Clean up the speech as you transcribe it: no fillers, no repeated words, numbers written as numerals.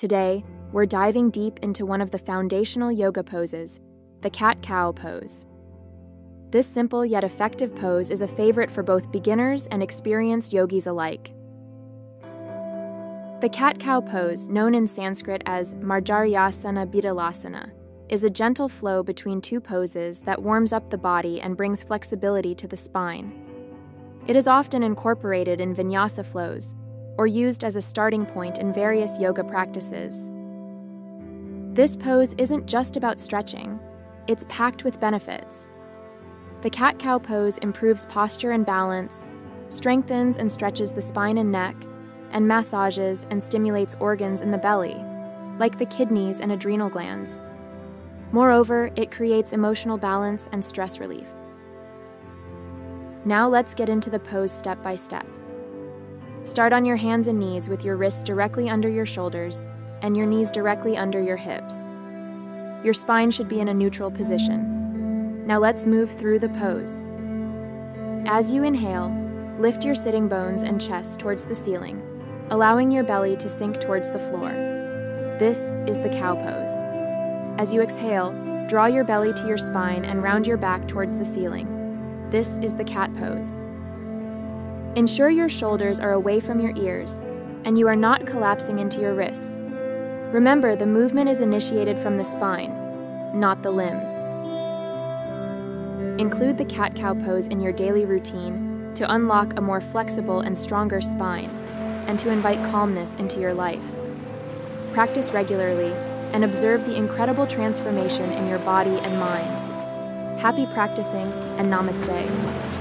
Today, we're diving deep into one of the foundational yoga poses, the CatCow Pose. This simple yet effective pose is a favorite for both beginners and experienced yogis alike. The CatCow Pose, known in Sanskrit as Marjaryasana Bitalasana, is a gentle flow between two poses that warms up the body and brings flexibility to the spine. It is often incorporated in vinyasa flows or used as a starting point in various yoga practices. This pose isn't just about stretching, it's packed with benefits. The CatCow Pose improves posture and balance, strengthens and stretches the spine and neck, and massages and stimulates organs in the belly, like the kidneys and adrenal glands. Moreover, it creates emotional balance and stress relief. Now let's get into the pose step by step. Start on your hands and knees with your wrists directly under your shoulders and your knees directly under your hips. Your spine should be in a neutral position. Now let's move through the pose. As you inhale, lift your sitting bones and chest towards the ceiling, allowing your belly to sink towards the floor. This is the cow pose. As you exhale, draw your belly to your spine and round your back towards the ceiling. This is the cat pose. Ensure your shoulders are away from your ears and you are not collapsing into your wrists. Remember, the movement is initiated from the spine, not the limbs. Include the cat-cow pose in your daily routine to unlock a more flexible and stronger spine and to invite calmness into your life. Practice regularly and observe the incredible transformation in your body and mind. Happy practicing, and namaste.